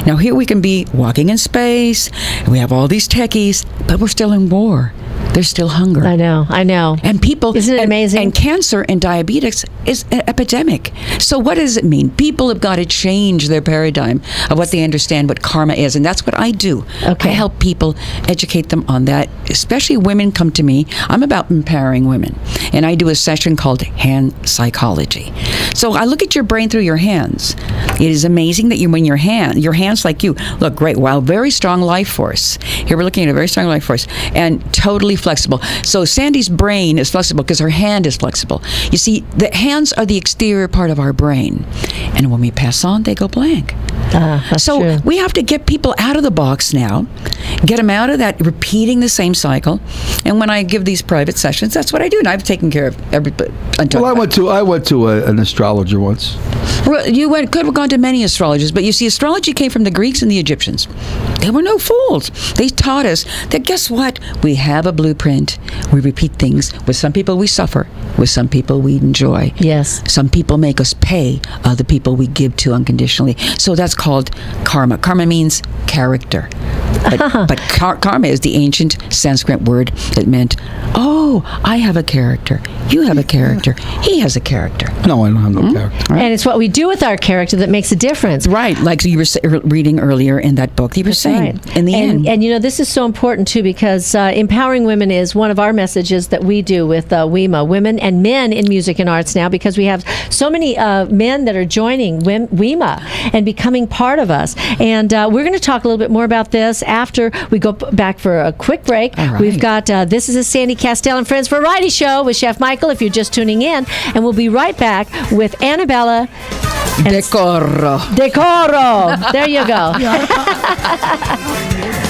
F: Now, here we can be walking in space, and we have all these techies, but we're still in war. There's still hunger.
B: I know.
F: And people...
B: Isn't it amazing?
F: And cancer and diabetes is an epidemic. So what does it mean? People have got to change their paradigm of what they understand what karma is. And that's what I do.
B: Okay.
F: I help people, educate them on that. Especially women come to me. I'm about empowering women. And I do a session called hand psychology. So I look at your brain through your hands. It is amazing that your hands like you, look great. Wow, very strong life force. Here we're looking at a very strong life force. And totally flexible. So Sandy's brain is flexible because her hand is flexible. You see, the hands are the exterior part of our brain. And when we pass on, they go blank.
B: That's
F: so
B: true.
F: we have to get people out of the box now, get them out of that repeating the same cycle. And when I give these private sessions, that's what I do. And I've taken care of everybody.
C: Well, I went to an astrologer once.
F: Well, could have gone to many astrologers, but you see, astrology came from the Greeks and the Egyptians. They were no fools. They taught us that, guess what? We have a blueprint. We repeat things. With some people, we suffer. With some people, we enjoy.
B: Yes.
F: Some people make us pay other people we give to unconditionally. So that's called karma. Karma means character. But karma is the ancient Sanskrit word that meant, oh, I have a character, you have a character, he has a character.
C: No, I don't have no character.
B: And it's what we do with our character that makes a difference.
F: Right, like you were reading earlier in that book, you were saying, in the end.
B: And you know, this is so important too, because empowering women is one of our messages that we do with WEMA, Women and Men in Music and Arts now, because we have so many men that are joining WEMA and becoming part of us. And we're going to talk a little bit more about this after we go back for a quick break.
F: Right.
B: We've got This is a Sandy Kastel and Friends Variety Show with Chef Michael, if you're just tuning in. And we'll be right back with Annabella.
F: Decoro.
B: There you go.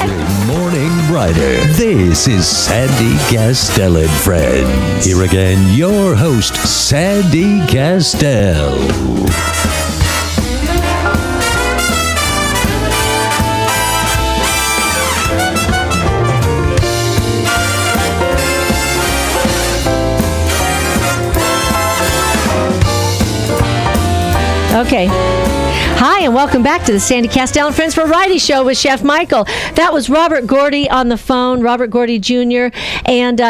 D: Good morning, Brighter. This is Sandy Kastel and Friends. Here again, your host, Sandy Kastel.
B: Okay. Hi, and welcome back to the Sandy Kastel and Friends Variety Show with Chef Michael. That was Robert Gordy on the phone, Robert Gordy Jr., and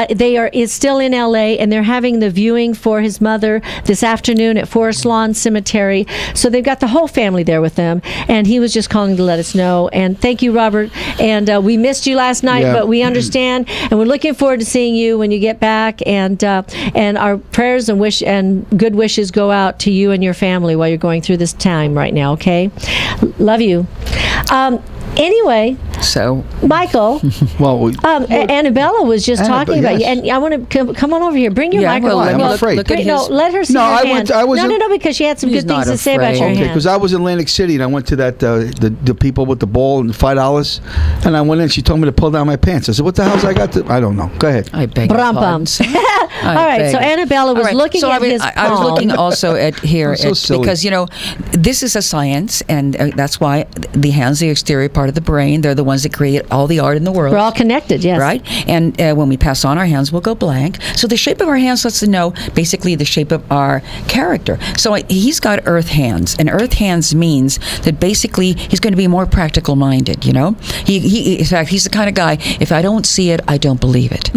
B: is still in L.A., and they're having the viewing for his mother this afternoon at Forest Lawn Cemetery. So they've got the whole family there with them, and he was just calling to let us know. And thank you, Robert. And we missed you last night, but we understand, and we're looking forward to seeing you when you get back. And our prayers and good wishes go out to you and your family while you're going through this time right now. Okay, love you. Anyway,
F: so
B: Michael, Annabella was just talking about you, and I want to come on over here. Bring your microphone.
C: I'm afraid.
B: Let her see your hand. No, because she had some good things to say about your hand.
C: Because I was in Atlantic City and I went to that the people with the ball and $5, and I went in. She told me to pull down my pants. I said, "What the hell's I got to?" I don't know. Go ahead.
F: I beg your pardon.
B: All right. So Annabella was looking at his palm.
F: I was looking also at here because this is a science, and that's why the hands, the exterior part of the brain, they're the ones that create all the art in the world.
B: We're all connected, yes.
F: Right? And when we pass on our hands, we'll go blank. So the shape of our hands lets us know basically the shape of our character. So he's got earth hands, and earth hands means that basically he's going to be more practical minded, you know? In fact, he's the kind of guy, if I don't see it, I don't believe it.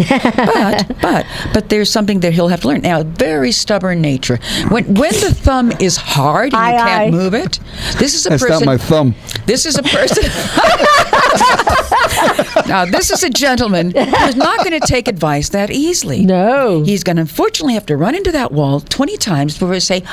F: but there's something that he'll have to learn. Now, very stubborn nature. When the thumb is hard and you can't move it, this is a person.
C: That's not my thumb.
F: This is a person. Now, this is a gentleman who's not going to take advice that easily.
B: No.
F: He's going to unfortunately have to run into that wall 20 times before he say,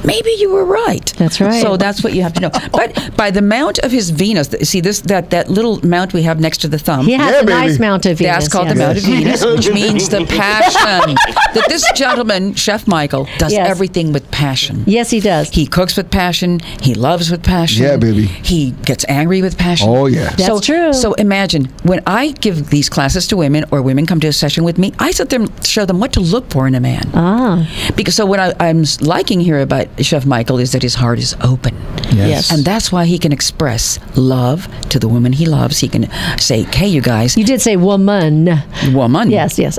F: maybe you were right.
B: That's right.
F: So that's what you have to know. But by the mount of his Venus, see that little mount we have next to the thumb.
B: He has a nice mount of Venus.
F: That's called the mount of Venus, which means the passion. That this gentleman, Chef Michael, does everything with passion.
B: Yes, he does.
F: He cooks with passion. He loves with passion.
C: Yeah, baby.
F: He gets angry with passion.
C: Oh, yeah.
B: That's true.
F: So imagine, when I give these classes to women or women come to a session with me, I sit there and show them what to look for in a man. Because so what I'm liking here about Chef Michael is that his heart is open.
C: Yes.
F: And that's why he can express love to the woman he loves. He can say, hey, you guys.
B: You did say woman.
F: Woman.
B: Yes.
C: She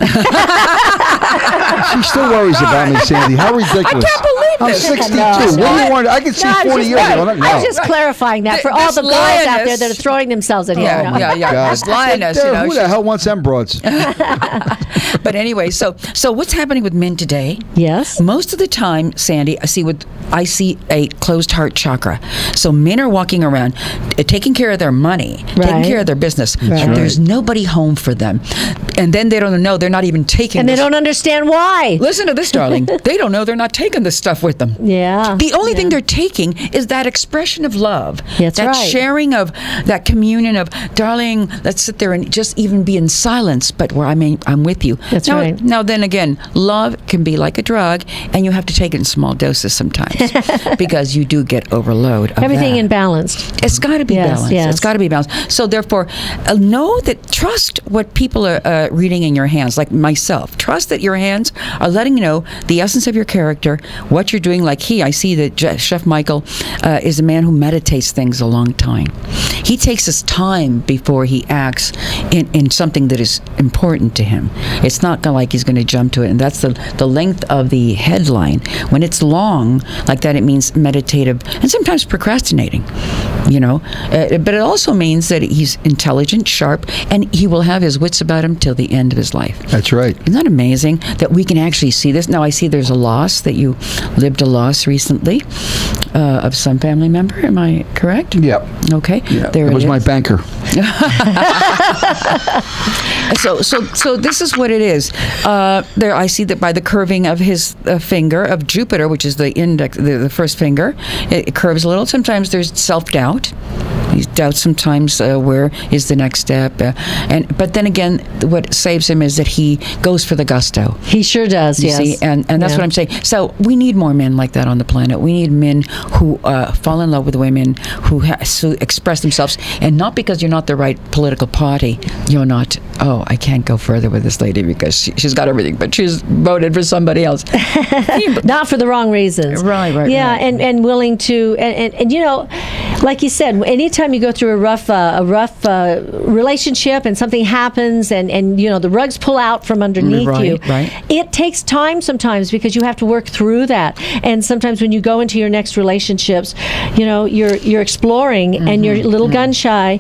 C: still worries about me, Sandy. How ridiculous.
F: I can't believe this.
C: I'm 62. What do you want? I can see 40 years ago.
B: I was just clarifying that for all the guys out there that are throwing themselves at him.
F: Yeah. This lioness,
C: who the hell wants them broads?
F: But anyway, so what's happening with men today?
B: Yes.
F: Most of the time, Sandy, I see a closed heart chakra. So men are walking around taking care of their money, taking care of their business, and there's nobody home for them. And then they don't know they're not even taking
B: and they don't understand why.
F: Listen to this, darling. They don't know they're not taking this stuff with them.
B: Yeah.
F: The only thing they're taking is that expression of love.
B: That's
F: that
B: right.
F: sharing of that communion of, darling, let's sit there and just even be in silence, but where I'm with you.
B: That's right.
F: Now then again, love can be like a drug, and you have to take it in small doses sometimes because you do get overload of
B: everything
F: that.
B: in balance.
F: It's got to be balanced.
B: Yes.
F: It's got to be balanced. So therefore, trust what people are reading in your hands, like myself. Trust that your hands are letting you know the essence of your character, what you're doing. Like I see that Chef Michael is a man who meditates things a long time. He takes his time before he acts in something that is important to him. It's not like he's going to jump to it. And that's the length of the headline. When it's long like that, it means meditative and sometimes procrastinating, but it also means that he's intelligent, sharp, and he will have his wits about him till the end of his life.
C: That's right.
F: Isn't that amazing that we can actually see this? Now I see there's a loss, that you lived a loss recently of some family member. Am I correct?
C: Yep.
F: Okay.
C: Yeah.
F: There
C: it was my banker.
F: So this is what it is. There, I see that by the curving of his finger of Jupiter, which is the index, the first finger, it curves a little. Sometimes there's self-doubt. He doubts sometimes where is the next step, but then again, what saves him is that he goes for the gusto.
B: He sure does.
F: You
B: yes,
F: see? And that's what I'm saying. So we need more men like that on the planet. We need men who fall in love with women, who express themselves, and not because you're not the right political party. You're not. Oh, I can't go further with this lady because she's got everything, but she's voted for somebody else.
B: Not for the wrong reasons.
F: Right.
B: Yeah,
F: right.
B: and willing to, and like you said, anytime you go through a rough relationship and something happens and the rugs pull out from underneath you, it takes time sometimes because you have to work through that. And sometimes when you go into your next relationships, you're exploring and you're a little gun shy.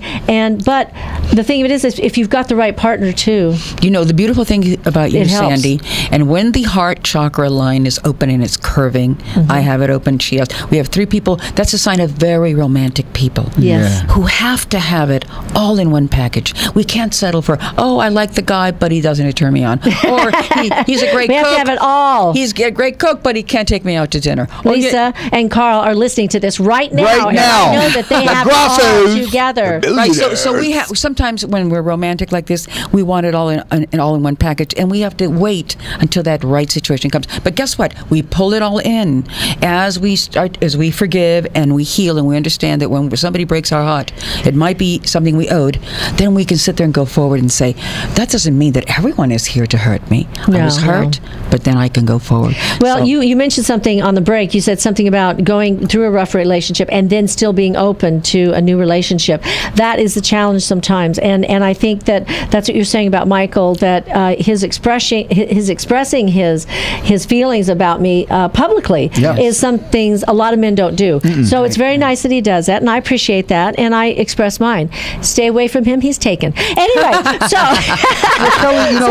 B: But the thing of it is if you've got the right partner too.
F: The beautiful thing about you, Sandy, and when the heart chakra line is open and it's curving, I have it open, she has. We have 3 people. That's a sign of very romantic people.
B: Yes.
F: Who have to have it all in one package. We can't settle for, I like the guy, but he doesn't turn me on. Or he's a great cook.
B: We have to have it all.
F: He's a great cook, but he can't take me out to dinner.
B: Lisa and Carl are listening to this right now.
C: Right now.
B: And I know that they have it all together.
F: Right. So we have, sometimes when we're romantic like this, we want it all in one package, and we have to wait until that right situation comes. But guess what? We pull it all in as we forgive and we heal, and we understand that when somebody breaks our heart, it might be something we owed. Then we can sit there and go forward and say, that doesn't mean that everyone is here to hurt me. I was hurt, but then I can go forward.
B: Well, you mentioned something on the break. You said something about going through a rough relationship and then still being open to a new relationship. That is the challenge sometimes, and I think that's what you're saying about Michael, that his expressing his feelings about me publicly is some things a lot of men don't do. So it's very nice that he does that, and I appreciate that, and I express mine. Stay away from him, he's taken. Anyway, so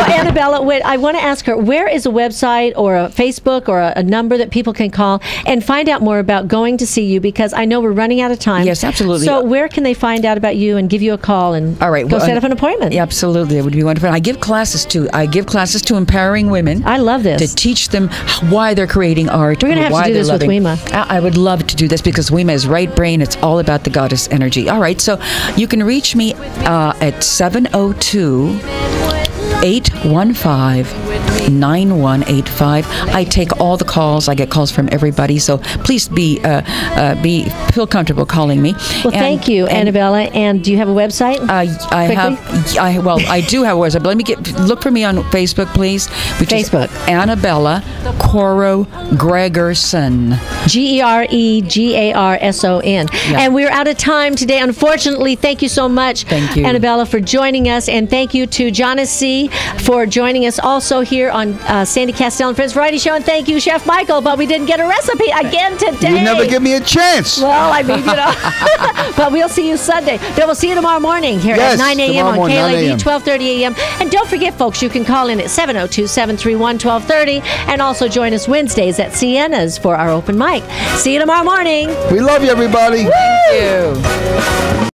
B: Annabella, I want to ask her, where is a website or a Facebook or a number that people can call and find out more about going to see you, because I know we're running out of time.
F: Yes, absolutely.
B: So where can they find out about you and give you a call and go set up an appointment?
F: Yeah, absolutely. It would be wonderful. I give classes to empowering women.
B: I love this.
F: To teach them why they're creating art.
B: We're going to have to do this with Wema.
F: I would love to do this because Wema is right brain. It's all about the goddess energy. All right, so you can reach me at 702-815-9185. I take all the calls. I get calls from everybody. So please feel comfortable calling me.
B: Well, thank you, Annabella. And do you have a website?
F: I do have a website. But look for me on Facebook, please. Facebook. Annabella Coro Gregerson.
B: Gregarson. Yeah. And we're out of time today, unfortunately. Thank you so much,
F: thank you,
B: Annabella, for joining us. And thank you to Jonas C. for joining us also here on Sandy Kastel and Friends Variety Show. And thank you, Chef Michael. But we didn't get a recipe again today.
C: You never give me a chance.
B: Well, I mean, but we'll see you Sunday. Then we'll see you tomorrow morning here at 9 a.m. on KLAD, 12:30 a.m. And don't forget, folks, you can call in at 702-731-1230 and also join us Wednesdays at Sienna's for our open mic. See you tomorrow morning.
C: We love you, everybody.
F: Thank you.